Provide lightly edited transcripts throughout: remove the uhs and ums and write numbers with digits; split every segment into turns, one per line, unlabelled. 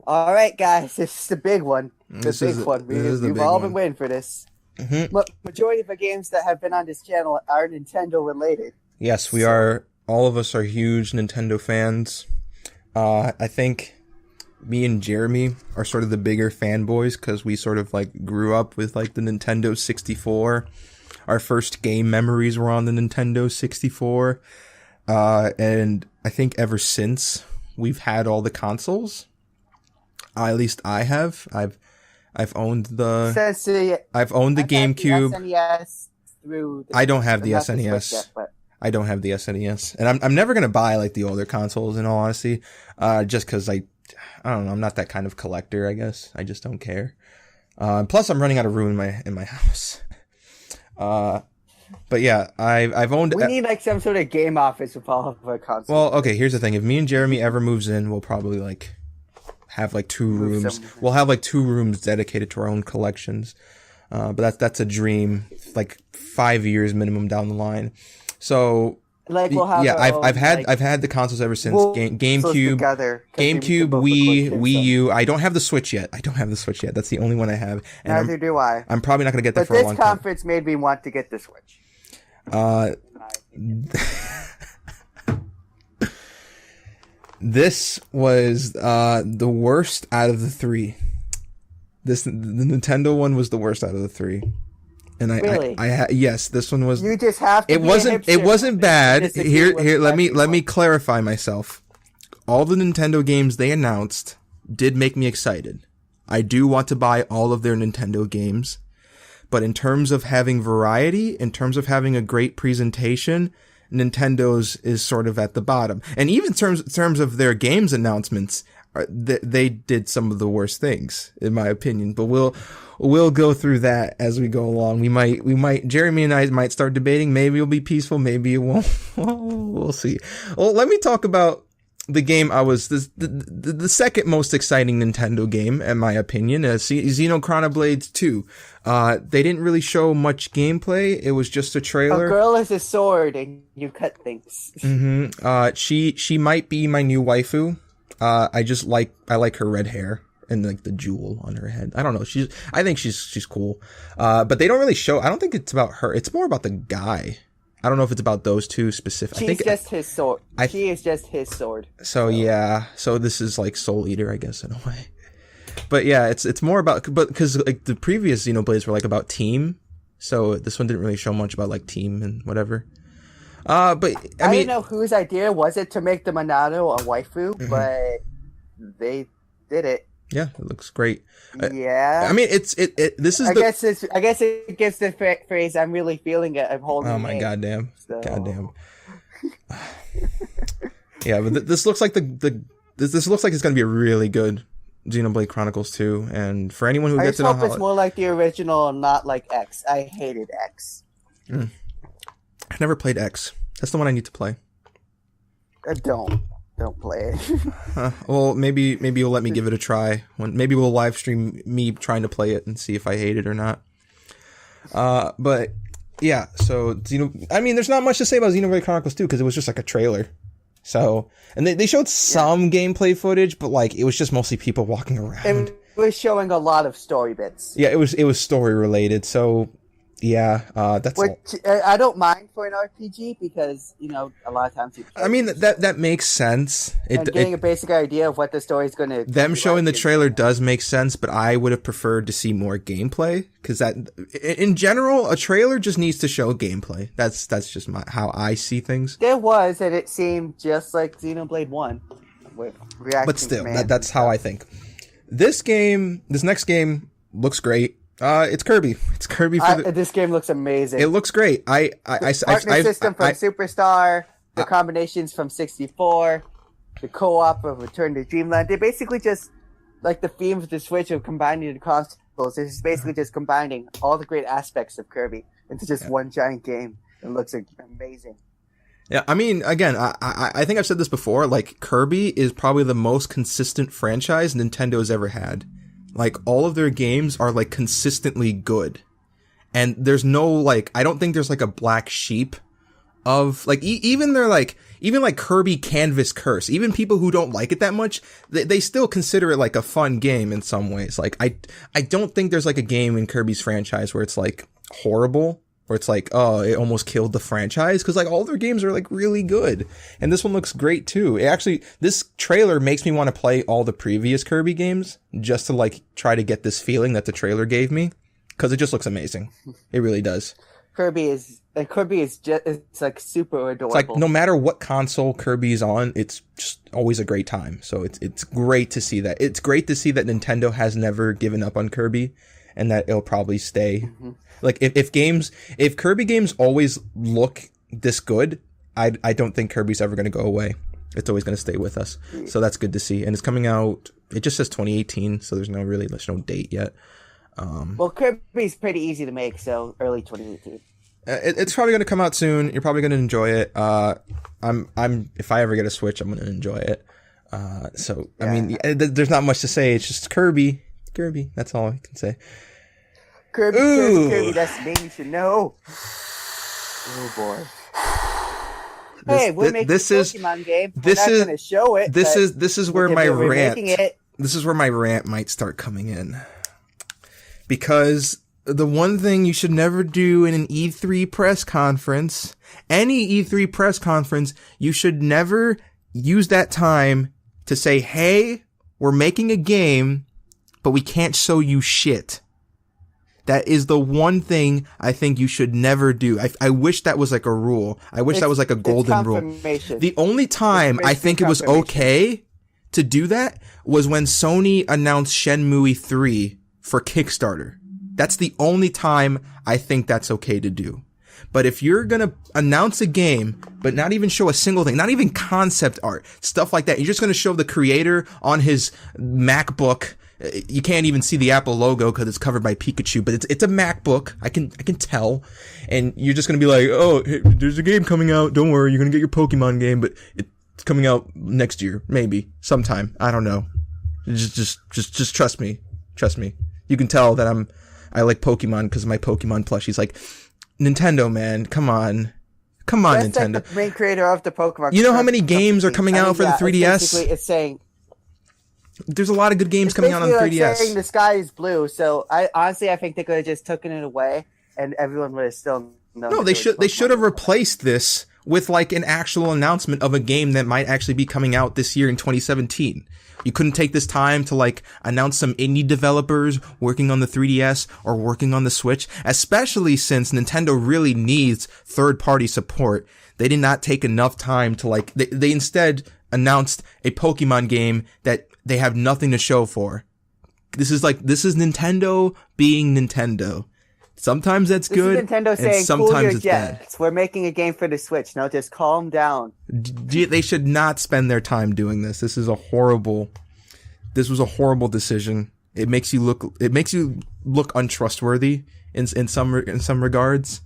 All right, guys, this is the big one.
This is the
We've
big
all
one.
been waiting for this.
Hmm.
Majority of the games that have been on this channel are Nintendo related.
Yes, we are. All of us are huge Nintendo fans. I think me and Jeremy are sort of the bigger fanboys because we sort of like grew up with like the Nintendo 64. Our first game memories were on the Nintendo 64. And I think ever since we've had all the consoles. At least I have. I've owned the GameCube.
SNES through.
I don't have the
not Switch
SNES.
yet, but
I don't have the SNES, and I'm never gonna buy like the older consoles. In all honesty, just because I don't know. I'm not that kind of collector. I guess I just don't care. Plus, I'm running out of room in my house. But yeah, I've owned.
we need like some sort of game office with all of our consoles.
Well, okay. Here's the thing: if me and Jeremy ever moves in, we'll probably like have like two rooms. We'll have like 2 rooms dedicated to our own collections. But that's a dream, like 5 years minimum down the line. So
like we'll have
I've had the consoles ever since GameCube, Wii U. I don't have the Switch yet. That's the only one I have. And
Neither do I.
I'm probably not gonna get that
But
for a long
this
time.
conference made me want to get the Switch.
This was the worst out of the 3. The Nintendo one was the worst out of the 3. And
Really?
yes, this one was.
You just have to.
It wasn't bad. Here, let me clarify myself. All the Nintendo games they announced did make me excited. I do want to buy all of their Nintendo games. But in terms of having variety, in terms of having a great presentation, Nintendo's is sort of at the bottom. And even in terms of their games announcements, they did some of the worst things, in my opinion. But we'll go through that as we go along. We might, Jeremy and I might start debating. Maybe it'll be peaceful. Maybe it won't. We'll see. Well, let me talk about the game the second most exciting Nintendo game, in my opinion, Xenoblade 2. They didn't really show much gameplay. It was just a trailer.
A girl is a sword and you cut things.
Mm-hmm. She might be my new waifu. I like her red hair and like the jewel on her head. I don't know. I think she's cool. But they don't really show. I don't think it's about her. It's more about the guy. I don't know if it's about those two specific.
She is just his sword.
So yeah. So this is like Soul Eater, I guess, in a way. But yeah, it's more about, but because like the previous Xenoblades were like about team. So this one didn't really show much about like team and whatever. But I mean,
don't know whose idea was it to make the Monado a waifu, but they did it.
Yeah, it looks great.
Yeah.
I mean, this is.
I guess it gives the phrase "I'm really feeling it." I'm holding.
Oh my
it.
goddamn!
So.
Goddamn. Yeah, but this looks like this looks like it's gonna be a really good Xenoblade Chronicles 2, and for anyone who
I
gets
just
to know
hope it's more like the original and not like X. I hated X.
I never played X. That's the one I need to play.
Don't play it.
Well, maybe you'll let me give it a try. Maybe we'll live stream me trying to play it and see if I hate it or not. But yeah, so I mean, there's not much to say about Xenoblade Chronicles 2 because it was just like a trailer. So, and they showed some gameplay footage, but like it was just mostly people walking around.
It was showing a lot of story bits.
Yeah, it was story related. So yeah, that's
which
all.
I don't mind for an RPG because a lot of times
I mean that makes sense.
Getting a basic idea of what the story is going to.
Them showing the trailer does make sense, but I would have preferred to see more gameplay because that, in general, a trailer just needs to show gameplay. That's just how I see things.
There was, and it seemed just like Xenoblade 1 with reaction.
But still, that's how I think. This next game looks great. It's Kirby. It's Kirby.
This game looks amazing.
It looks great.
Partner system from Superstar, the combinations from 64, the co-op of Return to Dreamland. They basically just like the theme of the Switch of combining the consoles. It's basically just combining all the great aspects of Kirby into just one giant game. It looks amazing.
Yeah, I mean, again, I think I've said this before. Like Kirby is probably the most consistent franchise Nintendo has ever had. Like, all of their games are, like, consistently good. And there's no, like, I don't think there's, like, a black sheep of, like, even their, like, even like Kirby Canvas Curse, even people who don't like it that much, they still consider it like a fun game in some ways. Like I don't think there's like a game in Kirby's franchise where it's like horrible, where it's like, oh, it almost killed the franchise, because like all their games are like really good, and this one looks great too. This trailer makes me want to play all the previous Kirby games just to like try to get this feeling that the trailer gave me, because it just looks amazing. It really does.
Kirby is just, it's like super adorable.
It's like no matter what console Kirby's on, it's just always a great time. So it's great to see that. It's great to see that Nintendo has never given up on Kirby, and that it'll probably stay. Mm-hmm. Like if Kirby games always look this good, I don't think Kirby's ever going to go away. It's always going to stay with us. So that's good to see. And it's coming out, it just says 2018, so there's no date yet.
Well, Kirby's pretty easy to make, so early 2018.
It's probably going to come out soon. You're probably going to enjoy it. If I ever get a Switch, I'm going to enjoy it. So yeah. I mean, there's not much to say. It's just Kirby. That's all I can say.
Kirby, that's the name you should know. Oh boy. Hey, we're making a Pokemon game. We're not going to show it.
This is where my rant. This is where my rant might start coming in. Because the one thing you should never do in an E3 press conference, any E3 press conference, you should never use that time to say, hey, we're making a game, but we can't show you shit. That is the one thing I think you should never do. I wish that was like a rule. I wish that was like a golden rule. The only time I think it was okay to do that was when Sony announced Shenmue 3 for Kickstarter. That's the only time I think that's okay to do. But if you're gonna announce a game, but not even show a single thing, not even concept art, stuff like that, you're just gonna show the creator on his MacBook. You can't even see the Apple logo because it's covered by Pikachu, but it's a MacBook. I can tell. And you're just gonna be like, oh, hey, there's a game coming out. Don't worry, you're gonna get your Pokemon game, but it's coming out next year, maybe, sometime. I don't know. Just trust me. Trust me. You can tell that I like Pokemon because of my Pokemon plushies. Like, Nintendo, man, come on, Nintendo.
Like the main creator of the Pokemon.
You know how many games are coming out for the 3DS?
It's saying
there's a lot of good games coming out on the 3DS.
It's saying the sky is blue. So I think they could have just taken it away, and everyone would have still known.
No, they should have replaced this with like an actual announcement of a game that might actually be coming out this year in 2017. You couldn't take this time to like announce some indie developers working on the 3DS or working on the Switch, especially since Nintendo really needs third-party support. They did not take enough time to like, they instead announced a Pokemon game that they have nothing to show for. This is Nintendo being Nintendo. Sometimes that's good,
is Nintendo saying,
and sometimes
cool your
it's
jets.
bad.
We're making a game for the Switch. Now just calm down.
They should not spend their time doing this. This was a horrible decision. It makes you look untrustworthy in some regards,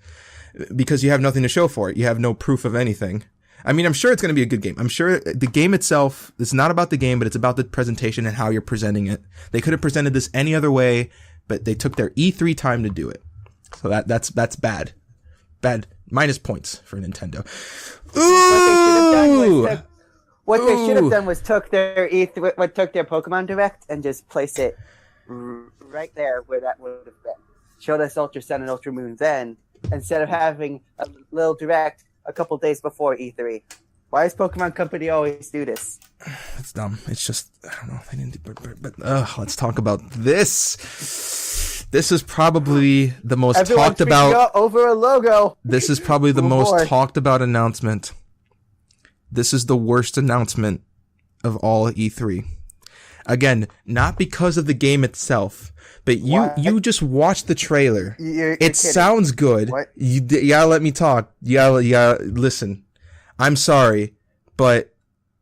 because you have nothing to show for it. You have no proof of anything. I mean, I'm sure it's going to be a good game. I'm sure the game itself, it's not about the game, but it's about the presentation and how you're presenting it. They could have presented this any other way, but they took their E3 time to do it. So that's bad. Bad. Minus points for Nintendo. Ooh!
What they should have done was took their Pokemon Direct and just place it right there where that would have been. Showed us Ultra Sun and Ultra Moon then, instead of having a little Direct a couple days before E3. Why does Pokemon Company always do this?
It's dumb. It's just, I don't know. They didn't do, but let's talk about this. This is probably the most talked about
over a logo.
This is probably the most talked about announcement. This is the worst announcement of all E3. Again, not because of the game itself, but you just watch the trailer.
You're
it sounds good.
What?
You gotta let me talk. You gotta listen. I'm sorry, but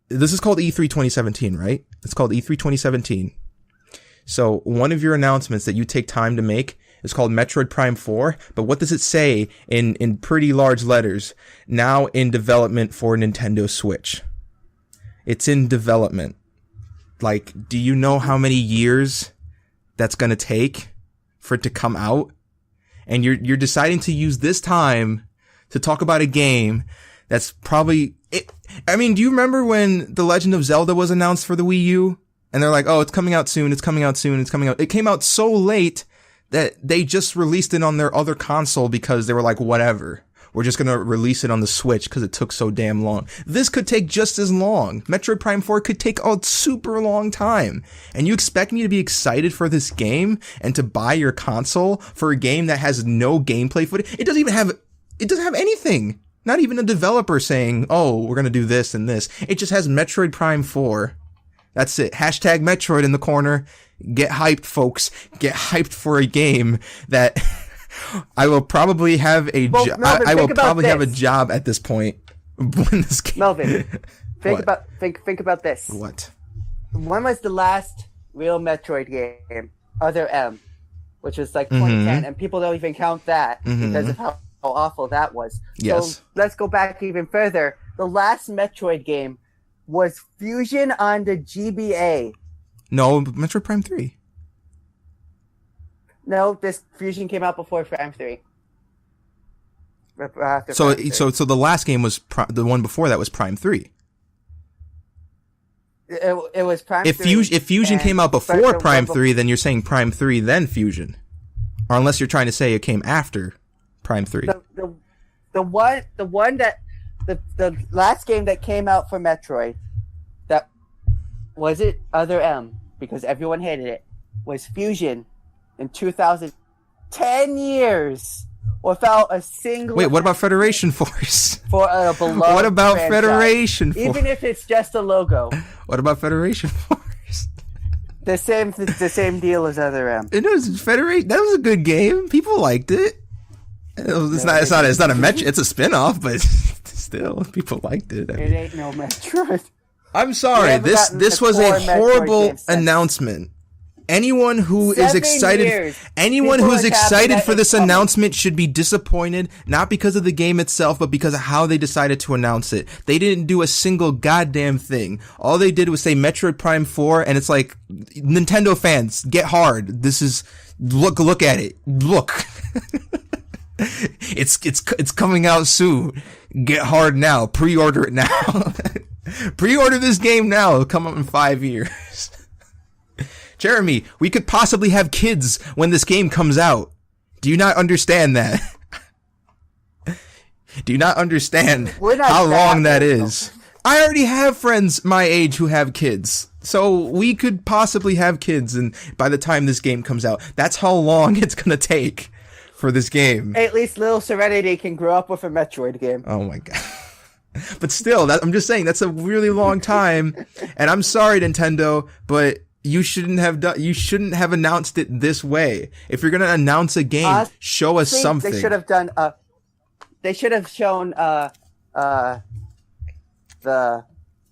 this is called E3 2017, right? It's called E3 2017. So one of your announcements that you take time to make is called Metroid Prime 4. But what does it say in pretty large letters? Now in development for Nintendo Switch. It's in development. Like, do you know how many years that's going to take for it to come out? And you're deciding to use this time to talk about a game That's probably it. I mean, do you remember when The Legend of Zelda was announced for the Wii U? And they're like, oh, it's coming out soon. It's coming out soon. It's coming out. It came out so late that they just released it on their other console because they were like, whatever. We're just going to release it on the Switch because it took so damn long. This could take just as long. Metroid Prime 4 could take a super long time. And you expect me to be excited for this game and to buy your console for a game that has no gameplay footage? It doesn't have anything. Not even a developer saying, oh, we're going to do this and this. It just has Metroid Prime 4. That's it. Hashtag Metroid in the corner. Get hyped, folks. Get hyped for a game that I will probably have a job. I will probably have a job at this point when this game.
Melvin, think about this.
What?
When was the last real Metroid game? Other M, which was like 2010, and people don't even count that because of how awful that was.
Yes.
So let's go back even further. The last Metroid game was Fusion on the GBA.
No, Metroid Prime 3.
No, this Fusion came out before Prime 3.
So the last game was the one before that was Prime 3.
It was Prime 3.
If Fusion came out before Prime 3, then you're saying Prime 3 then Fusion. Or unless you're trying to say it came after Prime 3.
The last game that came out for Metroid, that was it Other M, because everyone hated it, was Fusion in 2000. 10 years without a single.
Wait, what about Federation Force?
For a beloved
What about
franchise.
Federation Force?
Even if it's just a logo.
What about Federation Force?
The same deal as Other M.
It was Federation. That was a good game. People liked it. It's not a Metro. It's a spin-off, but still, people liked it.
It ain't no Metroid.
I'm sorry. This was a horrible announcement. Anyone who is excited, for this announcement should be disappointed, not because of the game itself, but because of how they decided to announce it. They didn't do a single goddamn thing. All they did was say Metroid Prime 4, and it's like, Nintendo fans, get hard. This is, look at it. Look. It's coming out soon. Get hard now. Pre-order it now. Pre-order this game now. It'll come up in 5 years. Jeremy, we could possibly have kids when this game comes out. Do you not understand that? Do you not understand how long that is? I already have friends my age who have kids. So we could possibly have kids, and by the time this game comes out, that's how long it's gonna take for this game.
At least little Serenity can grow up with a Metroid game.
Oh my god. But still, I'm just saying, that's a really long time. And I'm sorry, Nintendo, but you shouldn't have announced it this way. If you're gonna announce a game, show us something.
They should have shown the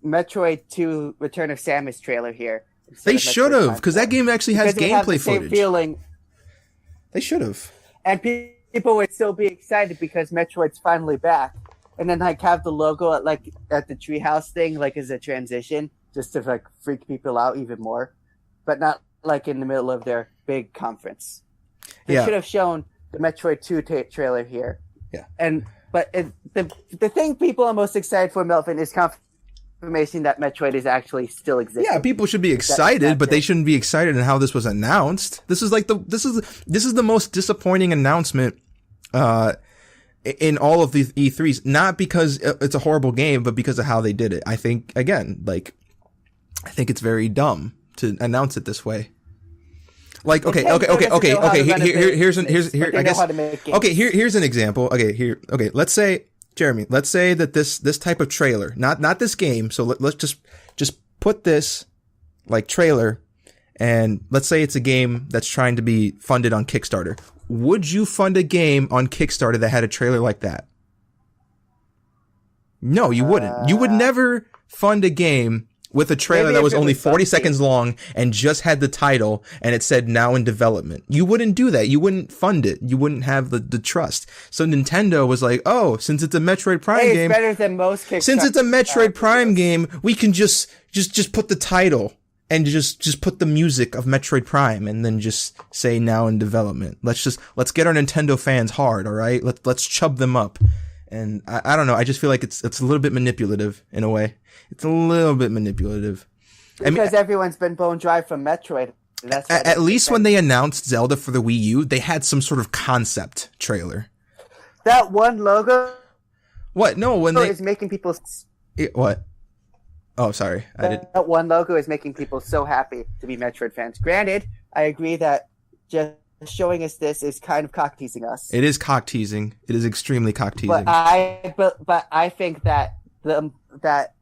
Metroid 2 Return of Samus trailer here.
They should have, because that game actually has gameplay footage.
Feeling.
They should have.
And people would still be excited because Metroid's finally back. And then like have the logo at the treehouse thing like as a transition, just to like freak people out even more. But not like in the middle of their big conference. They should have shown the Metroid 2 trailer here.
Yeah.
But the thing people are most excited for, Melvin, is confirmation that Metroid is actually still existing.
Yeah, people should be excited, but they shouldn't be excited in how this was announced. This is the most disappointing announcement in all of the E3s. Not because it's a horrible game, but because of how they did it. I think it's very dumb to announce it this way. Like, okay. Here's an example. Okay. Let's say, Jeremy, that this type of trailer, not this game. So let's just put this like trailer, and let's say it's a game that's trying to be funded on Kickstarter. Would you fund a game on Kickstarter that had a trailer like that? No, you wouldn't. You would never fund a game with a trailer that was only 40 seconds long and just had the title and it said now in development. You wouldn't do that. You wouldn't fund it. You wouldn't have the trust. So Nintendo was like, oh, since it's a Metroid Prime game,
it's better than most Kickstarter.
Since it's a Metroid Prime game, we can just put the title and just put the music of Metroid Prime and then just say now in development. Let's get our Nintendo fans hard, all right? Let's chub them up. And I don't know. I just feel like it's a little bit manipulative in a way. It's a little bit manipulative.
Because everyone's been bone dry from Metroid.
At least when they announced Zelda for the Wii U, they had some sort of concept trailer.
That one logo.
What? No, when they
is making people.
What? Oh, sorry.
That one logo is making people so happy to be Metroid fans. Granted, I agree that just showing us this is kind of cock teasing us.
It is cock teasing. It is extremely cock teasing.
But I think that that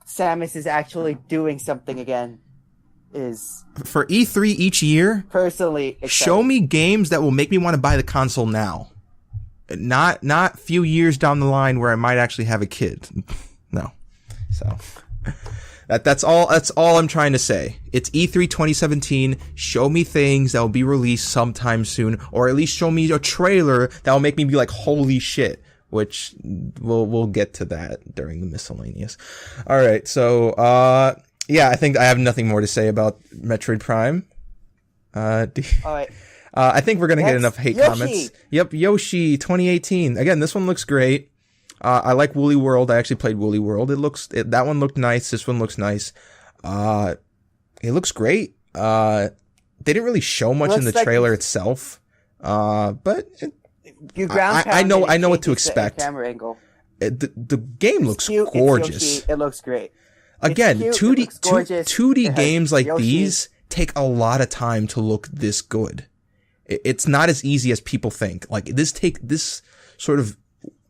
Samus is actually doing something again. Is
for E3 each year.
Personally, exciting.
Show me games that will make me want to buy the console now. Not few years down the line where I might actually have a kid. No. So that's all I'm trying to say. It's E3 2017. Show me things that will be released sometime soon, or at least show me a trailer that will make me be like, holy shit, which we'll get to that during the miscellaneous. All right. So, yeah, I think I have nothing more to say about Metroid Prime. All
right.
I think we're going to get enough hate comments. Yep. Yoshi 2018. Again, this one looks great. I like Woolly World. I actually played Woolly World. That one looked nice. This one looks nice. It looks great. They didn't really show much in the trailer itself. But I know what to expect.
Camera angle.
The game looks gorgeous.
It looks great.
Again, 2D games like these take a lot of time to look this good. It's not as easy as people think. Like this sort of,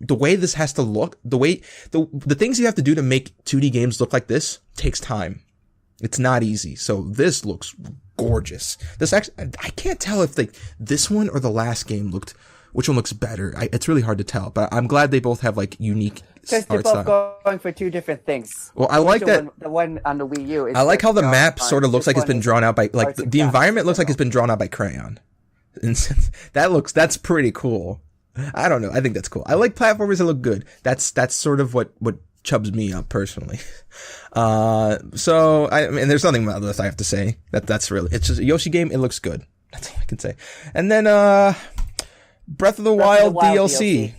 the way this has to look, the things you have to do to make 2D games look like this takes time. It's not easy. So this looks gorgeous. This actually, I can't tell if this one or the last game which one looks better. It's really hard to tell, but I'm glad they both have like unique
because they're both going for two different things.
Well, I like that
the one on the Wii U.
I like how the map sort of looks like it's been drawn out by like the environment looks like it's been drawn out by crayon. And that's pretty cool. I don't know. I think that's cool. I like platformers that look good. That's sort of what chubs me up personally. So I mean, there's nothing about this I have to say. That's really, it's just a Yoshi game. It looks good. That's all I can say. And then, Breath of the Wild DLC.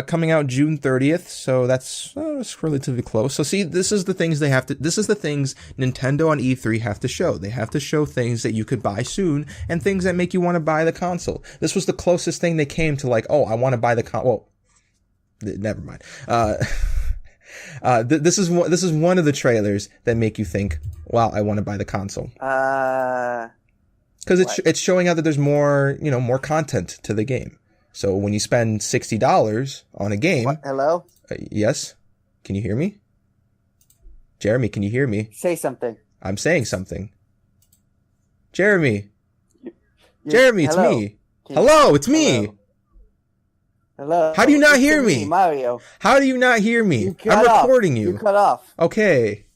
Coming out June 30th, so that's relatively close. So see, this is the things Nintendo on E3 have to show. They have to show things that you could buy soon and things that make you want to buy the console. This was the closest thing they came to like, oh, I want to buy the console. Well, never mind. This is one of the trailers that make you think, wow, I want to buy the console. Because it's showing out that there's more content to the game. So when you spend $60 on a game...
What? Hello?
Yes? Can you hear me? Jeremy, can you hear me?
Say something.
I'm saying something. Jeremy. Jeremy, it's me. Hello, it's me.
Hello.
How do you not hear me?
Mario.
How do you not hear me? I'm recording you.
You cut off.
Okay.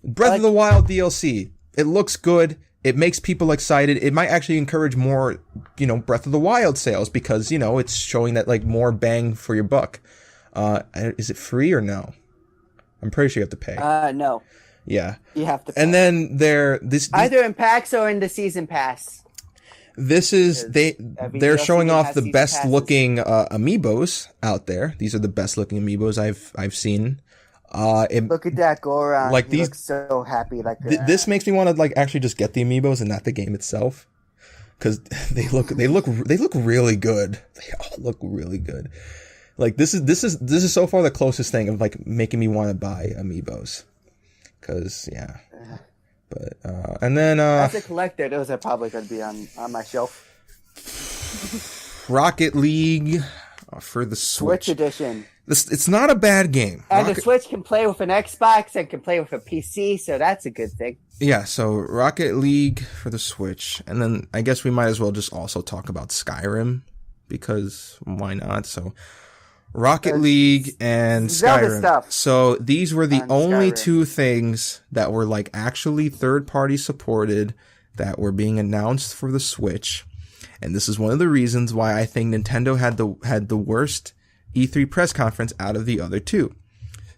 Breath of the Wild DLC. It looks good. It makes people excited. It might actually encourage more, Breath of the Wild sales because, it's showing that like more bang for your buck. Is it free or no? I'm pretty sure you have to pay.
No.
Yeah.
You have to pay.
And then
either in packs or in the season pass.
This is, they're showing off the best looking, amiibos out there. These are the best looking amiibos I've seen.
Look at that Goron.
Like
he looks so happy. Like
this makes me want to like actually just get the amiibos and not the game itself, because they look really good. They all look really good. Like this is so far the closest thing of like making me want to buy amiibos. Because yeah, but and then
as a collector, those are probably going to be on my shelf.
Rocket League for the Switch
edition.
It's not a bad game.
And the Switch can play with an Xbox and can play with a PC, so that's a good thing.
Yeah, so Rocket League for the Switch. And then I guess we might as well just also talk about Skyrim, because why not? So Rocket League and Skyrim.
Stuff
so these were the only two things that were like actually third-party supported that were being announced for the Switch. And this is one of the reasons why I think Nintendo had the worst E3 press conference out of the other two.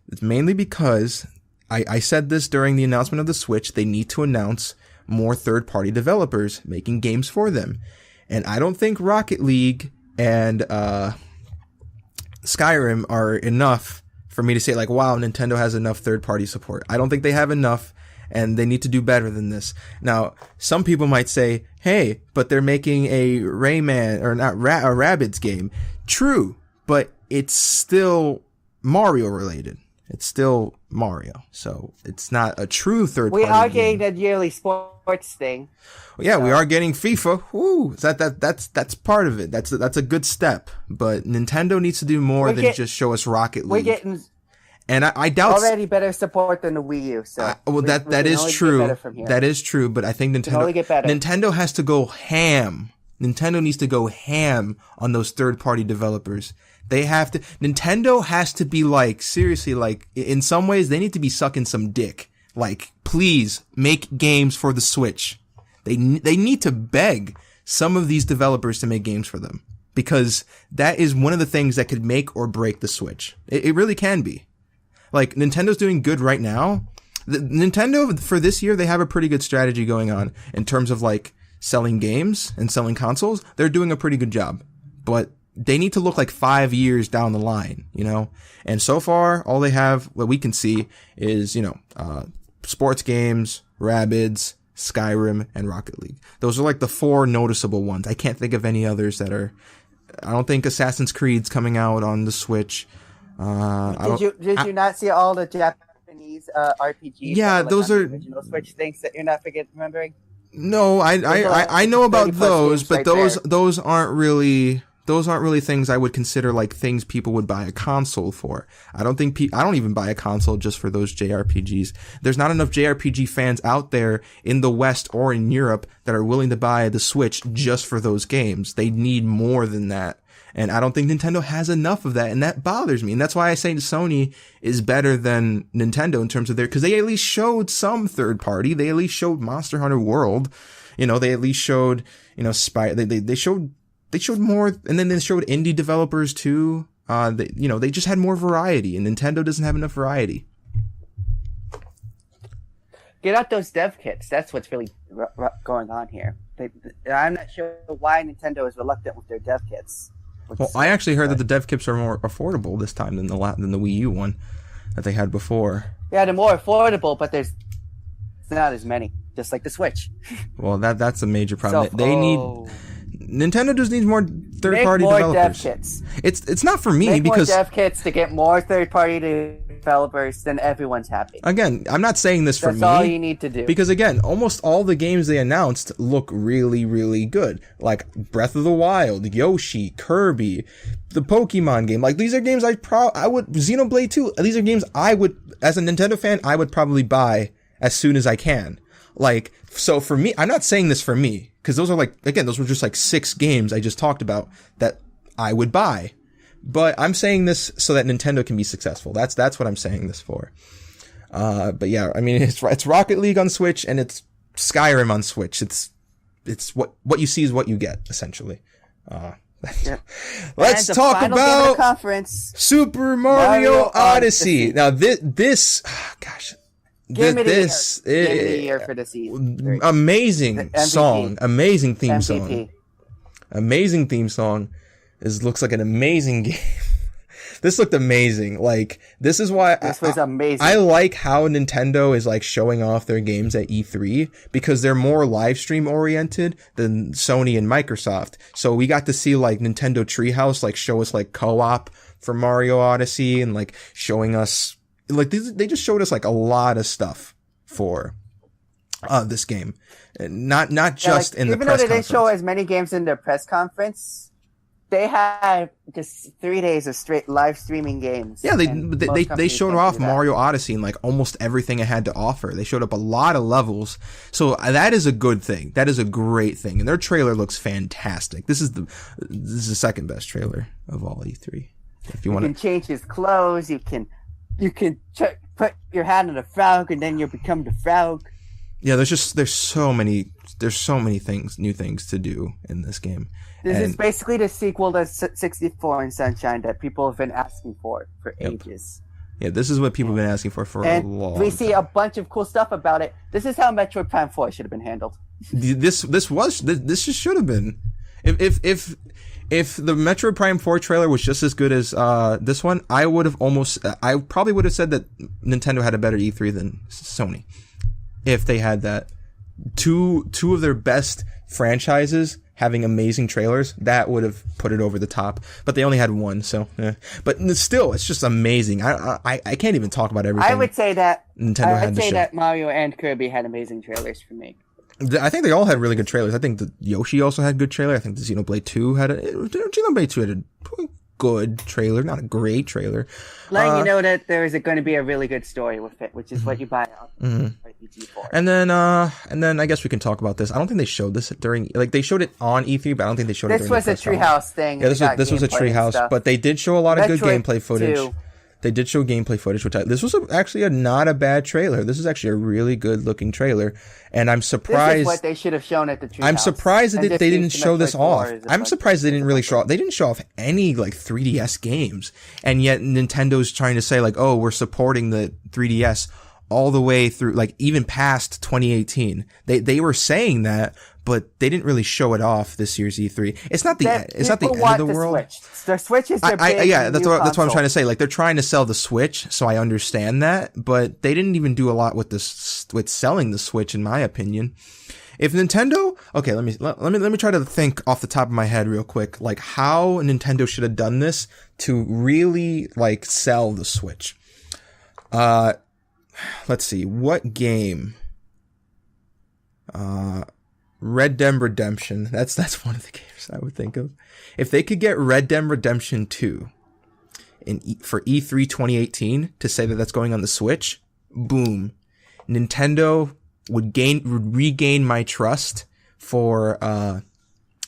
It's mainly because I said this during the announcement of the Switch, they need to announce more third-party developers making games for them. And I don't think Rocket League and Skyrim are enough for me to say like, wow, Nintendo has enough third-party support. I don't think they have enough, and they need to do better than this. Now, some people might say, hey, but they're making a Rayman, or not, a Rabbids game. True, but it's still Mario related. It's still Mario, so it's not a true third-party game.
We are getting that yearly sports thing.
Well, yeah, so. We are getting FIFA. Woo! That's part of it. That's a good step. But Nintendo needs to do more than just show us Rocket League.
We're getting,
and I doubt
already better support than the Wii U. So
that is true. That is true. But I think Nintendo has to go ham. Nintendo needs to go ham on those third-party developers. They have to. Nintendo has to be like, seriously, like, in some ways, they need to be sucking some dick. Like, please make games for the Switch. They need to beg some of these developers to make games for them, because that is one of the things that could make or break the Switch. It really can be. Like, Nintendo's doing good right now. Nintendo, for this year, they have a pretty good strategy going on in terms of, like, selling games and selling consoles. They're doing a pretty good job. But they need to look like 5 years down the line, you know? And so far, all they have, what we can see, is, you know, sports games, Rabbids, Skyrim, and Rocket League. Those are like the 4 noticeable ones. I can't think of any others that are... I don't think Assassin's Creed's coming out on the Switch.
Did you not see all the Japanese RPGs?
Yeah, those are...
original Switch things that you're not remembering?
No, I know about those, but those aren't really... Those aren't really things I would consider like things people would buy a console for. I don't even buy a console just for those JRPGs. There's not enough JRPG fans out there in the West or in Europe that are willing to buy the Switch just for those games. They need more than that. And I don't think Nintendo has enough of that, and that bothers me. And that's why I say Sony is better than Nintendo in terms of because they at least showed some third party. They at least showed Monster Hunter World. You know, they at least showed, you know, they showed more, and then they showed indie developers too. They just had more variety, and Nintendo doesn't have enough variety.
Get out those dev kits. That's what's really going on here. I'm not sure why Nintendo is reluctant with their dev kits.
Well, I actually heard that the dev kits are more affordable this time than the Wii U one that they had before.
Yeah, they're more affordable, but there's not as many, just like the Switch.
Well, that's a major problem. Nintendo just needs more third-party developers.
Dev kits.
It's not for me because
more dev kits to get more third-party developers, then everyone's happy.
Again, I'm not saying this for me.
That's all you need to do.
Because again, almost all the games they announced look really, really good. Like Breath of the Wild, Yoshi, Kirby, the Pokemon game. Like these are games I would Xenoblade 2. These are games I would, as a Nintendo fan, I would probably buy as soon as I can. Like, so for me, I'm not saying this for me, because those are like, again, those were just like 6 games I just talked about that I would buy. But I'm saying this so that Nintendo can be successful. That's what I'm saying this for. But yeah, I mean, it's Rocket League on Switch and it's Skyrim on Switch. It's what you see is what you get, essentially.
Yeah.
Let's talk about Super Mario Odyssey. Now this gosh.
Give me the year for the season.
Amazing song. Amazing theme song. Amazing theme song. This looks like an amazing game. This looked amazing. Like, this is why
this was amazing.
I like how Nintendo is like showing off their games at E3 because they're more live stream oriented than Sony and Microsoft. So we got to see like Nintendo Treehouse like show us like co-op for Mario Odyssey and like showing us like they just showed us like a lot of stuff for this game. Not just in the press conference. Even though they didn't
show as many games in their press conference, they had just 3 days of straight live streaming games.
Yeah, they showed off Mario Odyssey and like almost everything it had to offer. They showed up a lot of levels. So that is a good thing. That is a great thing. And their trailer looks fantastic. This is the second best trailer of all E3. If you can
change his clothes, you can put your hand on a frog and then you become the frog.
Yeah, there's so many new things to do in this game.
This is basically the sequel to 64 and Sunshine that people have been asking for ages.
Yeah, this is what people have been asking for a long time.
We see a bunch of cool stuff about it. This is how Metroid Prime 4 should have been handled.
This just should have been. If the Metroid Prime 4 trailer was just as good as this one, I probably would have said that Nintendo had a better E3 than Sony. If they had that. Two of their best franchises having amazing trailers, that would have put it over the top. But they only had one, so but still, it's just amazing. I can't even talk about everything.
I would say that
Nintendo had to show.
that Mario and Kirby had amazing trailers for me.
I think they all had really good trailers. I think the Yoshi also had a good trailer. I think the Xenoblade 2 had a good trailer, not a great trailer.
Letting you know that there is going to be a really good story with it, which is what you buy out RPG for.
And then I guess we can talk about this. I don't think they showed this during, like, they showed it on E3, but I don't think they showed it during the press.
This was a Treehouse thing.
Yeah, this was a Treehouse, but they did show a lot of good gameplay footage. 2. They did show gameplay footage, this was actually not a bad trailer. This is actually a really good looking trailer, and I'm surprised. This is
what they should have shown at the Treehouse.
I'm surprised that they didn't show this off. I'm surprised they didn't really show off. They didn't show off any like 3DS games, and yet Nintendo's trying to say like, oh, we're supporting the 3DS all the way through, like even past 2018. They were saying that, but they didn't really show it off this year's E3. It's not the end of the world.
The Switch is their big
that's what I'm trying to say. Like, they're trying to sell the Switch, so I understand that, but they didn't even do a lot with selling the Switch, in my opinion. If Nintendo, okay, let me try to think off the top of my head real quick, like how Nintendo should have done this to really like sell the Switch. Let's see, what game? Red Dead Redemption. That's one of the games I would think of. If they could get Red Dead Redemption 2 for E3 2018 to say that that's going on the Switch, boom. Nintendo would regain my trust for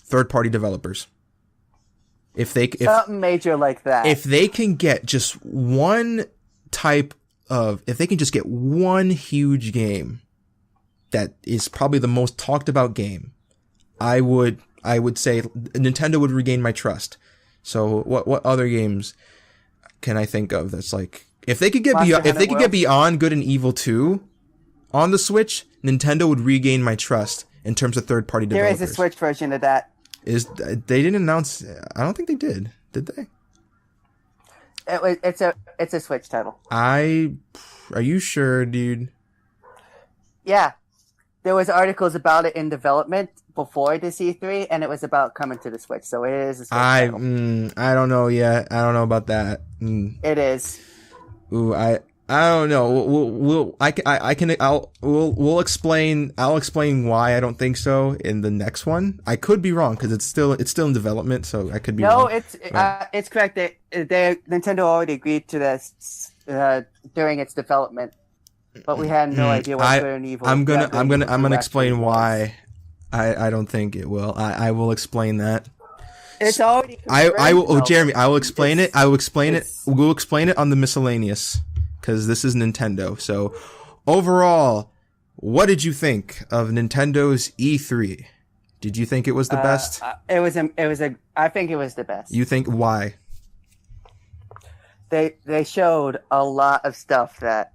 third-party developers.
Something major like that.
If they can get just one huge game that is probably the most talked about game, I would say Nintendo would regain my trust. So what other games can I think of that's like, if they could get beyond Good and Evil 2 on the Switch, Nintendo would regain my trust in terms of third-party developers.
There is a Switch version of that.
They didn't announce, I don't think they did they?
It's a Switch title.
Are you sure, dude?
Yeah. There was articles about it in development before this E3, and it was about coming to the Switch. So it is a Switch title.
I don't know yet. I don't know about that.
It is.
Ooh, I don't know. We'll explain. I'll explain why I don't think so in the next one. I could be wrong because it's still in development, so I could be wrong.
No, it's correct. Nintendo already agreed to this during its development. But we had no idea what Good and Evil.
I'm gonna explain why I don't think it will. I will explain that.
It's already.
I will. Oh, Jeremy, I will explain it. I will explain it. We'll explain it on the miscellaneous because this is Nintendo. So, overall, what did you think of Nintendo's E3? Did you think it was the best?
I think it was the best.
You think why?
They showed a lot of stuff that.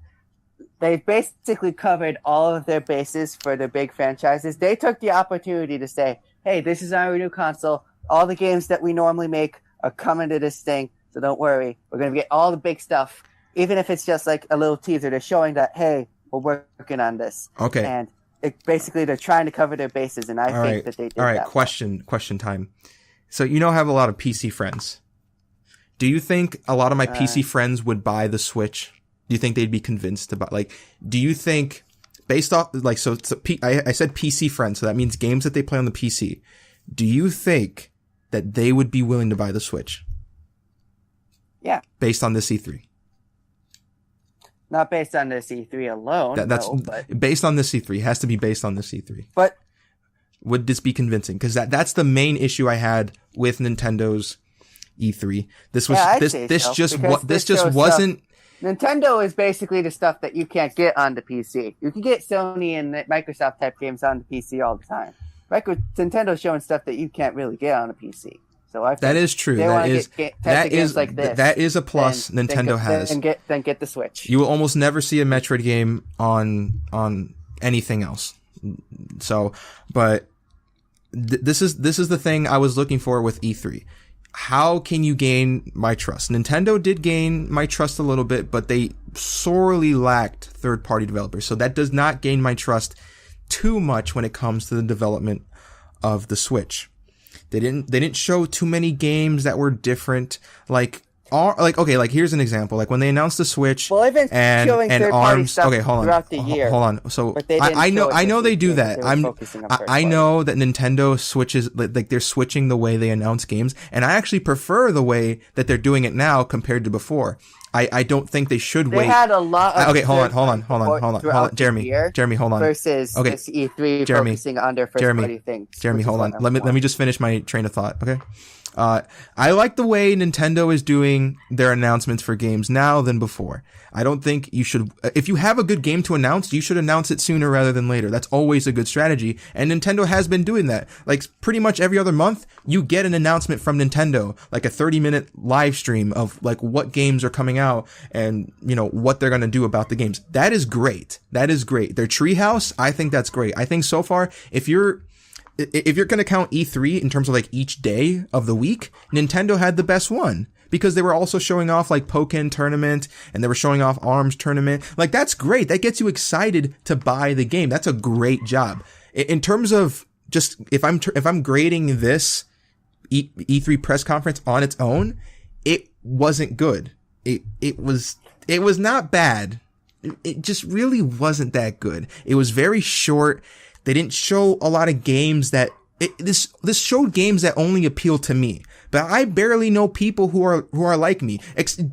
They basically covered all of their bases for their big franchises. They took the opportunity to say, hey, this is our new console. All the games that we normally make are coming to this thing, so don't worry. We're going to get all the big stuff, even if it's just like a little teaser. They're showing that, hey, we're working on this.
Okay.
And basically they're trying to cover their bases, and I think that they did that. All right,
question time. So I have a lot of PC friends. Do you think a lot of my PC friends would buy the Switch? Do you think they'd be convinced about, like, do you think, based off, like, I said PC friends, so that means games that they play on the PC. Do you think that they would be willing to buy the Switch?
Yeah.
Based on this E3?
Not based on this E3 alone.
But based on this E3. It has to be based on this E3.
But
would this be convincing? Because that's the main issue I had with Nintendo's E3. This just wasn't.
Nintendo is basically the stuff that you can't get on the PC. You can get Sony and Microsoft type games on the PC all the time. Nintendo's showing stuff that you can't really get on a PC. So I think
that is true. That is a plus Nintendo has.
Then get the Switch.
You will almost never see a Metroid game on anything else. So, but this is the thing I was looking for with E3. How can you gain my trust? Nintendo did gain my trust a little bit, but they sorely lacked third-party developers. So that does not gain my trust too much when it comes to the development of the Switch. They didn't show too many games that were different. Like here's an example. Like when they announced the Switch and ARMS. Stuff
throughout the year.
Hold on. So I know they do that. I know that Nintendo switches, like they're switching the way they announce games, and I actually prefer the way that they're doing it now compared to before. I don't think they should wait.
They had a lot of
hold on, Jeremy, hold on.
Versus this E3 focusing on their first-party things.
Jeremy, hold on. Let me just finish my train of thought, okay? I like the way Nintendo is doing their announcements for games now than before. I don't think you should, if you have a good game to announce, you should announce it sooner rather than later. That's always a good strategy. And Nintendo has been doing that. Like pretty much every other month, you get an announcement from Nintendo, like a 30-minute live stream of like what games are coming out and, you know, what they're going to do about the games. That is great. Their Treehouse, I think that's great. I think so far, if you're going to count E3 in terms of like each day of the week, Nintendo had the best one because they were also showing off like Pokken Tournament and they were showing off ARMS Tournament. Like that's great. That gets you excited to buy the game. That's a great job. In terms of just if I'm grading this E3 press conference on its own, it wasn't good. It was not bad. It just really wasn't that good. It was very short. They didn't show a lot of games that this showed games that only appeal to me. But I barely know people who are like me.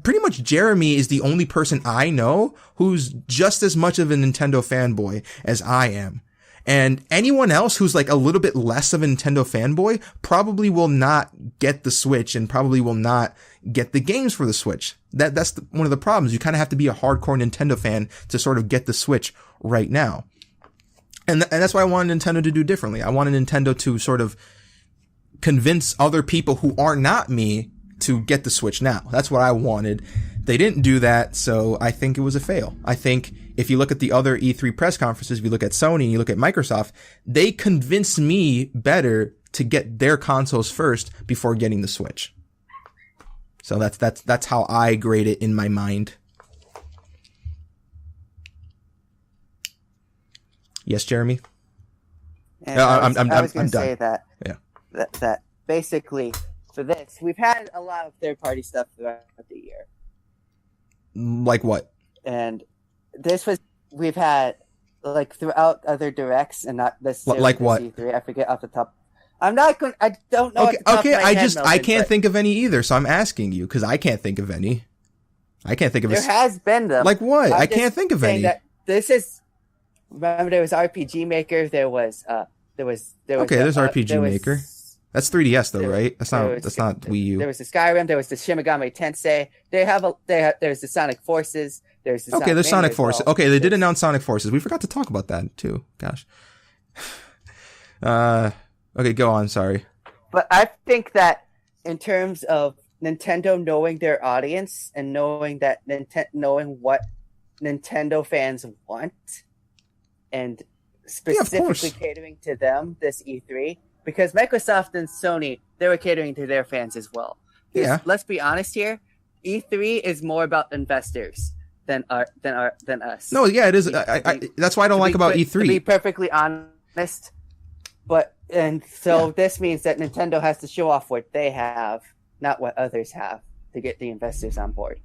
Pretty much Jeremy is the only person I know who's just as much of a Nintendo fanboy as I am. And anyone else who's like a little bit less of a Nintendo fanboy probably will not get the Switch and probably will not get the games for the Switch. That's one of the problems. You kind of have to be a hardcore Nintendo fan to sort of get the Switch right now. And that's why I wanted Nintendo to do differently. I wanted Nintendo to sort of convince other people who are not me to get the Switch now. That's what I wanted. They didn't do that, so I think it was a fail. I think if you look at the other E3 press conferences, if you look at Sony and you look at Microsoft, they convinced me better to get their consoles first before getting the Switch. So that's how I grade it in my mind. Yes, Jeremy.
And I was going to say
done.
that basically for this, we've had a lot of third-party stuff throughout the year.
Like what?
And we've had like throughout other directs and not necessarily
like what?
E3. I forget off the top. I don't know.
Okay. I can't think of any either. So I'm asking you because I can't think of any.
There has been them.
Like what? I can't think of any.
Remember, there was RPG Maker. There was.
Okay, there's RPG Maker. That's 3DS though, right? That's not Wii U.
There was the Skyrim. There was the Shin Megami Tensei. There's the Sonic Forces. There's the
Sonic Forces. Okay, they did announce Sonic Forces. We forgot to talk about that too. Gosh. Okay, go on. Sorry.
But I think that in terms of Nintendo knowing their audience and knowing what Nintendo fans want, and specifically catering to them this E3, because Microsoft and Sony, they were catering to their fans as well. Yeah. Let's be honest here. E3 is more about investors than us.
No, yeah, it is. That's why I don't like about E3.
To be perfectly honest, this means that Nintendo has to show off what they have, not what others have, to get the investors on board.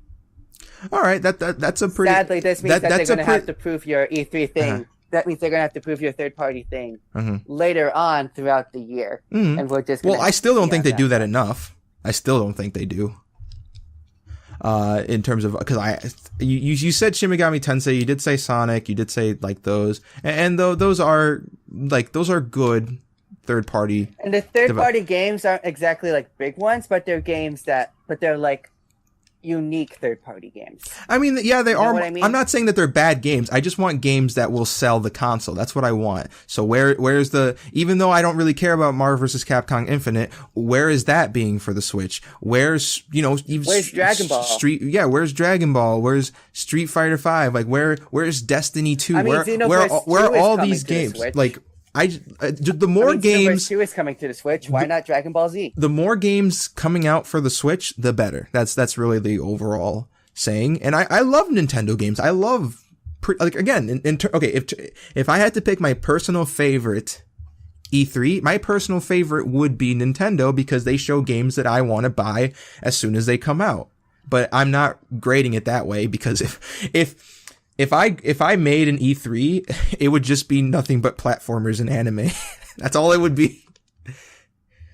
All right, that's a pretty.
Sadly, this means that they're going to have to prove your E3 thing. Uh-huh. That means they're going to have to prove your third-party thing later on throughout the year, and we're just.
Well, I still don't think they do that enough. I still don't think they do. In terms of, because you said Shin Megami Tensei, you did say Sonic, you did say like those, and those are good third-party.
And the third-party games aren't exactly like big ones, but they're games but they're like unique third-party games.
I mean, yeah, they are. I mean? I'm not saying that they're bad games. I just want games that will sell the console. That's what I want. So where's even though I don't really care about Marvel vs. Capcom Infinite, where is that being for the Switch? Where's
Dragon Ball?
Where's Dragon Ball? Where's Street Fighter 5? Like where's Destiny 2? Where are all these games? Like the more games.
Xenoverse 2 is coming to the Switch. Why not Dragon Ball Z?
The more games coming out for the Switch, the better. That's really the overall saying. And I love Nintendo games. I love again. If I had to pick my personal favorite E3, my personal favorite would be Nintendo because they show games that I want to buy as soon as they come out. But I'm not grading it that way because if I made an E3, it would just be nothing but platformers and anime. That's all it would be.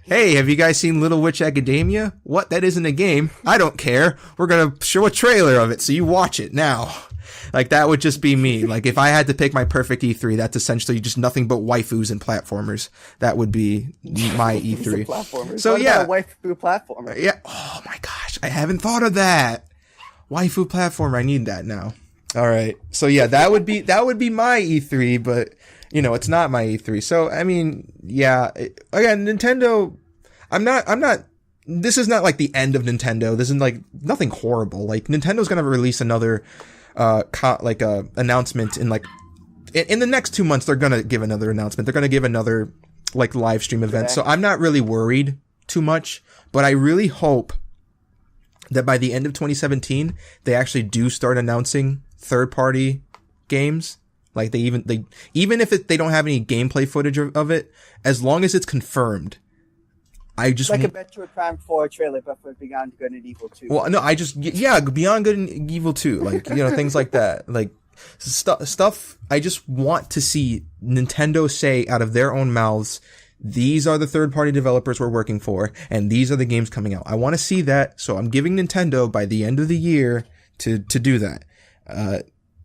Hey, have you guys seen Little Witch Academia? What? That isn't a game. I don't care. We're gonna show a trailer of it, so you watch it now. Like, that would just be me. Like, if I had to pick my perfect E3, that's essentially just nothing but waifus and platformers. That would be my E3.
So, yeah. Waifu platformer.
Yeah. Oh my gosh. I haven't thought of that. Waifu platformer. I need that now. All right. So, yeah, that would be my E3, but, you know, it's not my E3. So, I mean, yeah. Again, Nintendo, this is not like the end of Nintendo. This is like nothing horrible. Like, Nintendo's going to release another announcement in the next 2 months. They're gonna give another announcement. They're gonna give another like live stream event. So I'm not really worried too much, but I really hope that by the end of 2017 they actually do start announcing third party games. Like they even if they don't have any gameplay footage of it, as long as it's confirmed. I just
like a Metroid Prime 4 trailer, but for Beyond Good and Evil 2.
Well, no, Beyond Good and Evil 2, like, you know, things like that, like stuff. I just want to see Nintendo say out of their own mouths, these are the third-party developers we're working for, and these are the games coming out. I want to see that, so I'm giving Nintendo by the end of the year to do that.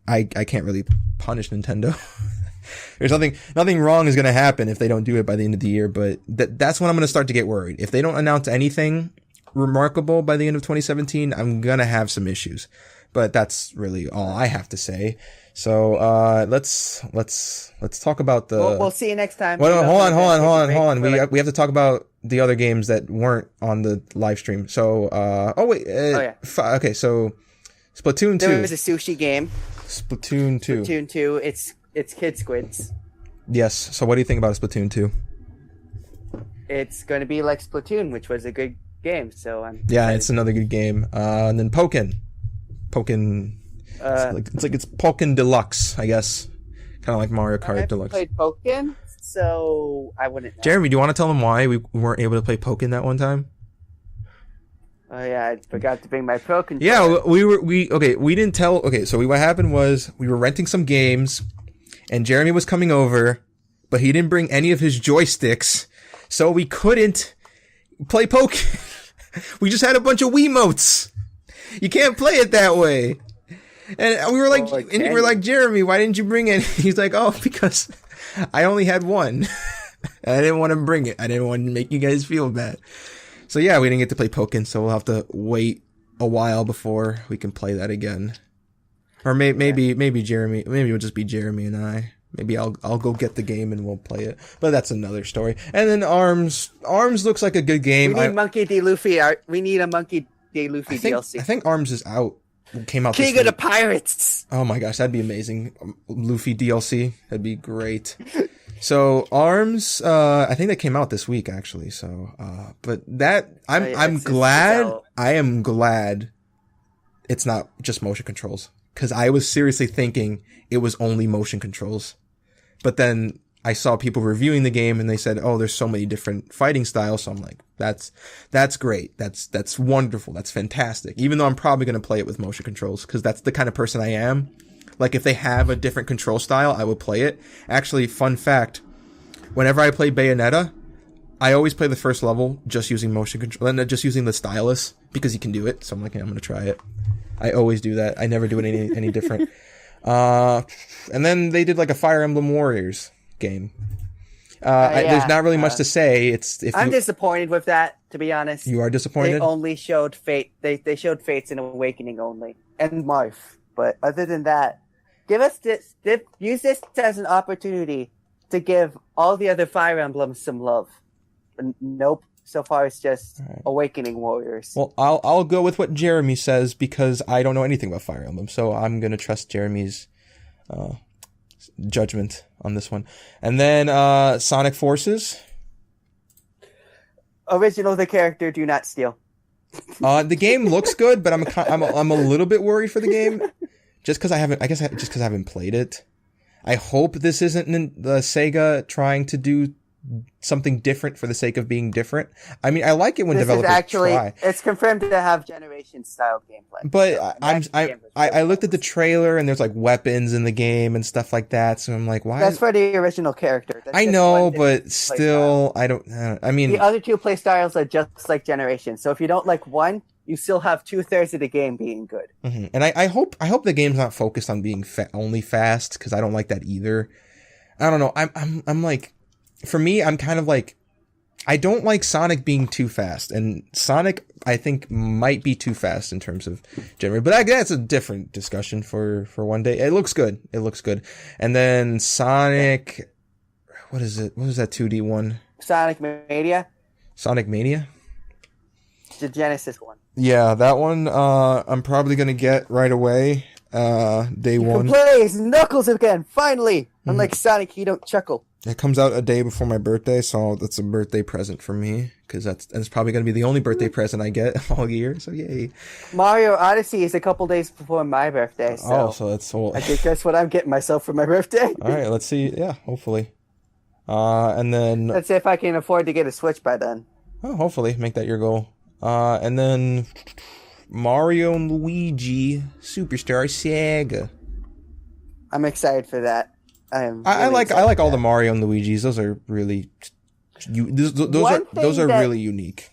I can't really punish Nintendo. There's nothing wrong is going to happen if they don't do it by the end of the year, but that's when I'm going to start to get worried. If they don't announce anything remarkable by the end of 2017, I'm going to have some issues. But that's really all I have to say. So, let's talk about the...
We'll see you next time.
Well, hold on. We have to talk about the other games that weren't on the live stream. So, okay, so Splatoon 2.
There was a sushi game.
Splatoon 2.
Splatoon 2, it's Kid Squids.
Yes. So what do you think about Splatoon 2?
It's going to be like Splatoon, which was a good game. So I'm
yeah,
excited.
It's another good game. And then Pokken. It's Pokken Deluxe, I guess. Kind of like Mario Kart Deluxe.
I played Pokken, so I wouldn't know.
Jeremy, do you want to tell them why we weren't able to play Pokken that one time?
Oh yeah, I forgot to bring my Pro controller.
Yeah, we didn't tell. Okay, so what happened was we were renting some games, and Jeremy was coming over, but he didn't bring any of his joysticks, so we couldn't play Pokken. We just had a bunch of Wiimotes. You can't play it that way. And we were like, Jeremy, why didn't you bring it? He's like, oh, because I only had one. And I didn't want to bring it. I didn't want to make you guys feel bad. So yeah, we didn't get to play Pokken, so we'll have to wait a while before we can play that again. Or maybe Jeremy, maybe it'll just be Jeremy and I. Maybe I'll go get the game and we'll play it. But that's another story. And then Arms looks like a good game.
We need Monkey D. Luffy. We need a Monkey D. Luffy DLC.
I think Arms is out. It came out
King
this
of the
week.
Pirates.
Oh my gosh, that'd be amazing. Luffy DLC. That'd be great. So Arms, I think that came out this week actually. So, but that I am glad it's not just motion controls, because I was seriously thinking it was only motion controls. But then I saw people reviewing the game and they said, "Oh, there's so many different fighting styles." So I'm like, that's great. That's wonderful. That's fantastic. Even though I'm probably going to play it with motion controls, because that's the kind of person I am. Like, if they have a different control style, I would play it. Actually, fun fact, whenever I play Bayonetta, I always play the first level just using motion control, and just using the stylus, because you can do it. So I'm like, yeah, I'm going to try it. I always do that. I never do it any different. And then they did like a Fire Emblem Warriors game. There's not really much to say. I'm
disappointed with that, to be honest.
You are disappointed?
They only showed Fate. They showed Fates in Awakening only, and Marth. But other than that, use this as an opportunity to give all the other Fire Emblems some love. Nope. So far, it's just right. Awakening Warriors.
Well, I'll go with what Jeremy says, because I don't know anything about Fire Emblem, so I'm gonna trust Jeremy's judgment on this one. And then Sonic Forces.
Original the character, do not steal.
The game looks good, but I'm a little bit worried for the game, just because I haven't played it. I hope this isn't the Sega trying to do something different for the sake of being different. I mean, I like it when developers try.
It's confirmed to have generation style gameplay.
But I looked at the trailer and there's like weapons in the game and stuff like that. So I'm like, why?
That's for the original character.
I know, but still, I don't. I mean,
the other two play styles are just like generation. So if you don't like one, you still have 2/3 of the game being good.
Mm-hmm. And I hope the game's not focused on being only fast, because I don't like that either. I don't know. I'm like, for me, I'm kind of like, I don't like Sonic being too fast, and Sonic, I think, might be too fast in terms of generation. But that's a different discussion for one day. It looks good. And then Sonic, what is it? What was that 2D one?
Sonic Mania. The Genesis one.
Yeah, that one, I'm probably gonna get right away. Day one.
You can play as Knuckles again, finally! Unlike Sonic, he don't chuckle.
It comes out a day before my birthday, so that's a birthday present for me, because that's probably going to be the only birthday present I get all year, so yay.
Mario Odyssey is a couple days before my birthday, so...
so that's... Well,
I think that's what I'm getting myself for my birthday.
Alright, let's see. Yeah, hopefully. And then...
Let's see if I can afford to get a Switch by then.
Oh, hopefully. Make that your goal. And then... Mario and Luigi Superstar Saga.
I'm excited for that.
I like all the Mario and Luigi's. Those are really those are really unique,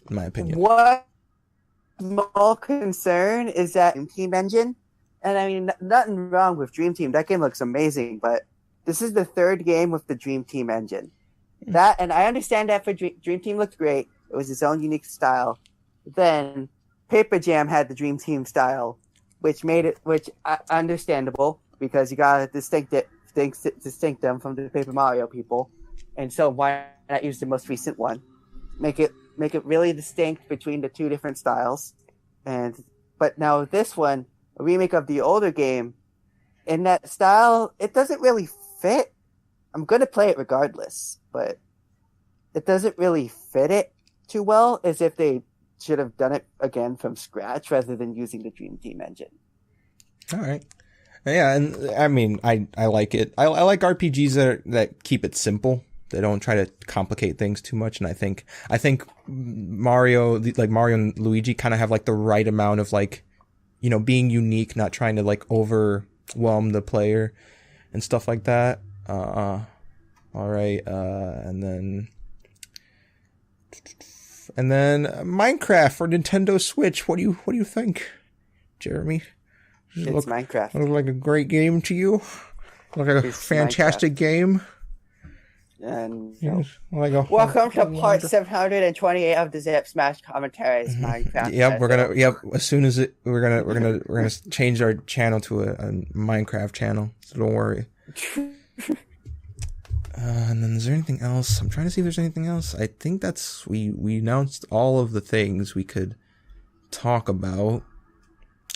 in my opinion.
One small concern is that Dream Team engine, and I mean nothing wrong with Dream Team. That game looks amazing, but this is the third game with the Dream Team engine. That, and I understand that for Dream Team looked great. It was its own unique style. Then Paper Jam had the Dream Team style, which made it understandable, because you gotta distinct them from the Paper Mario people, and so why not use the most recent one? Make it really distinct between the two different styles. But now this one, a remake of the older game, in that style, it doesn't really fit. I'm gonna play it regardless, but it doesn't really fit it too well, as if they should have done it again from scratch rather than using the Dream Team engine.
All right. Yeah, and I mean, I like it. I like RPGs that keep it simple. They don't try to complicate things too much. And I think Mario and Luigi kind of have like the right amount of like, being unique, not trying to like overwhelm the player and stuff like that. All right. And then Minecraft for Nintendo Switch. What do you think, Jeremy?
It's Minecraft.
Look like a great game to you? Look like a fantastic game?
And
welcome
to part 728 of the Zip Smash commentaries. Minecraft.
Yep, as soon as we're gonna change our channel to a Minecraft channel. So don't worry. And then is there anything else? I'm trying to see if there's anything else. I think we announced all of the things we could talk about.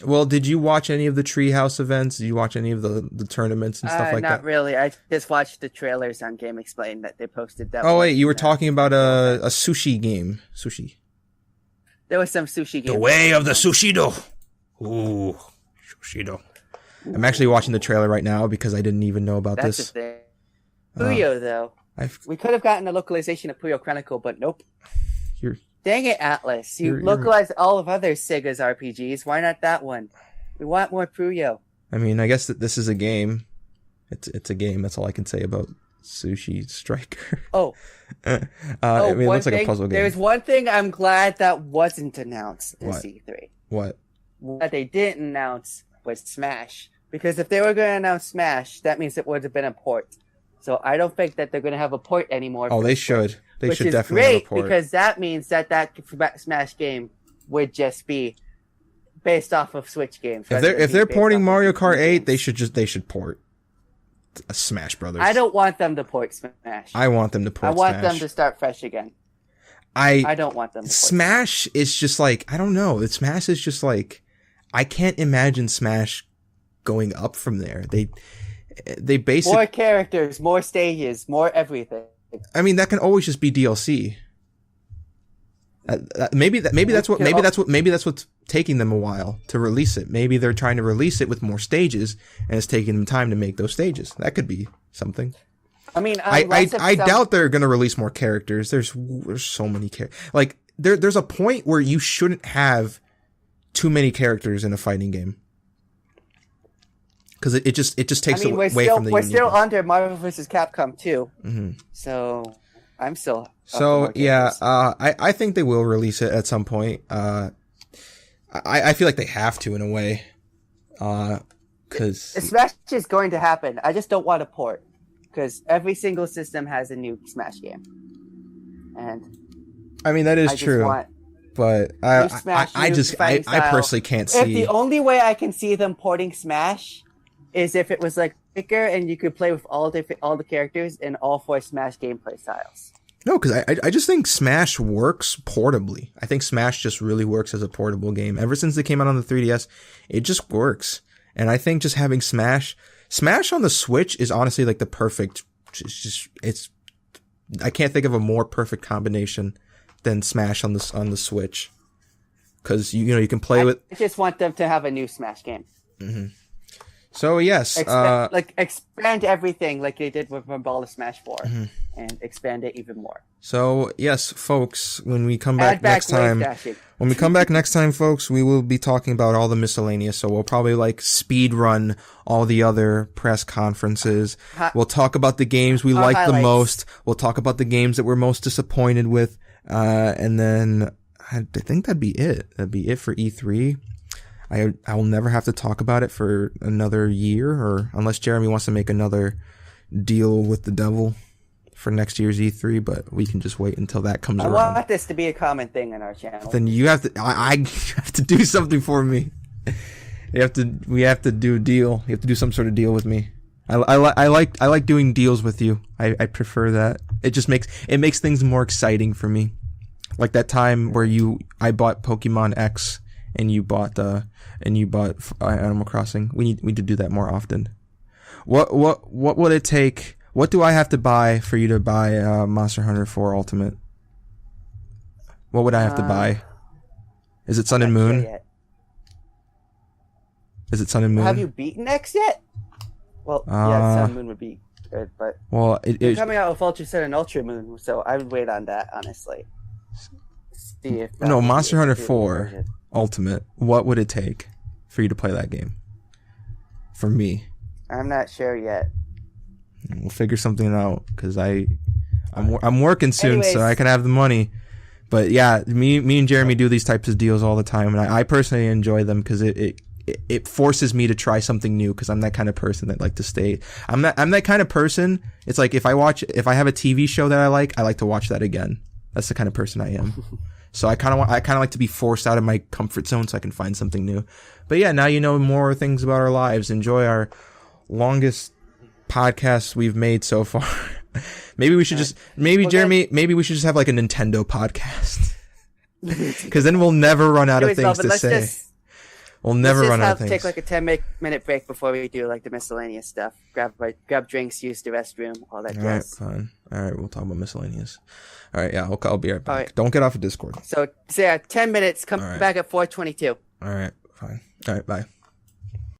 Well, did you watch any of the Treehouse events? Did you watch any of the tournaments and stuff like that?
Not really. I just watched the trailers on Game Explain that they posted.
Wait, you were talking about a sushi game. Sushi.
There was some sushi game.
The way of the Sushido. Ooh, Sushido. I'm actually watching the trailer right now because I didn't even know about this.
That's the thing. Puyo, though. We could have gotten a localization of Puyo Chronicle, but nope. Dang it, Atlas. You localized all of other Sega's RPGs. Why not that one? We want more Puyo.
I mean, I guess that this is a game. It's a game. That's all I can say about Sushi Striker. It looks like a puzzle game.
There's one thing I'm glad that wasn't announced in C3.
What
they didn't announce was Smash. Because if they were going to announce Smash, that means it would have been a port. So I don't think that they're going to have a port anymore.
Oh, they should. They should definitely have a port.
Because that means that Smash game would just be based off of Switch games.
If they're porting Mario Kart 8, they should port Smash Brothers.
I don't want them to port Smash.
I want them to port Smash.
I want them to start fresh again. I don't want them to port
Smash is just like, I don't know. Smash is just like, I can't imagine Smash going up from there. they basically
more characters, more stages, more everything.
I mean, that can always just be DLC. Maybe that's what's taking them a while to release it. Maybe they're trying to release it with more stages, and it's taking them time to make those stages. That could be something.
I mean,
I doubt they're going to release more characters. There's so many characters. Like there's a point where you shouldn't have too many characters in a fighting game, because it just takes away from the.
We're still under Marvel vs. Capcom 2, so I'm still.
So yeah, I think they will release it at some point. I feel like they have to in a way, because
Smash is going to happen. I just don't want a port, because every single system has a new Smash game, and
I mean that is true. But I personally can't see.
If the only way I can see them porting Smash is if it was like bigger and you could play with all the characters in all 4 Smash gameplay styles.
No, because I just think Smash works portably. I think Smash just really works as a portable game. Ever since it came out on the 3DS, it just works. And I think just having Smash on the Switch is honestly like the perfect. I can't think of a more perfect combination than Smash on the Switch, because you can play with.
I just want them to have a new Smash game.
Mm-hmm. So yes,
expand everything like they did with Ball Smash 4, and expand it even more.
So yes, folks, when we come back next time, folks, we will be talking about all the miscellaneous. So we'll probably like speed run all the other press conferences. We'll talk about the games we like the most. We'll talk about the games that we're most disappointed with, and then I think that'd be it. That'd be it for E3. I will never have to talk about it for another year, or unless Jeremy wants to make another deal with the devil for next year's E3, but we can just wait until that comes around.
I want this to be a common thing in our channel.
Then you have to, you have to do something for me. We have to do a deal. You have to do some sort of deal with me. I like doing deals with you. I prefer that. It just makes things more exciting for me. Like that time where I bought Pokemon X and you bought Animal Crossing. We need to do that more often. What would it take? What do I have to buy for you to buy Monster Hunter 4 Ultimate? What would I have to buy? Is it Sun and Moon? Is it Sun and Moon?
Have you beaten X yet? Well, yeah, Sun and Moon would be good, but it's coming out with Ultra Sun and Ultra Moon, so I would wait on that, honestly. See if
Monster Hunter 4 Ultimate. What would it take for you to play that game? For me,
I'm not sure yet.
We'll figure something out, because I'm working soon. Anyways, so I can have the money. But yeah, me and Jeremy do these types of deals all the time, and I personally enjoy them because it forces me to try something new, because I'm that kind of person that like to stay. I'm that kind of person. It's like if I have a TV show that I like to watch that again. That's the kind of person I am. So I kind of like to be forced out of my comfort zone so I can find something new. But yeah, now you know more things about our lives. Enjoy our longest podcast we've made so far. Maybe we should Jeremy, maybe we should just have like a Nintendo podcast. Because then we'll never run out of things to say. We'll never run out of things.
Take like a 10-minute break before we do like the miscellaneous stuff. Grab drinks, use the restroom, all that jazz.
All right, fine. All right, we'll talk about miscellaneous. All right, yeah, I'll be right back. Right. Don't get off of Discord.
So yeah, 10 minutes. Come back at 4:22.
All right, fine. All right, bye.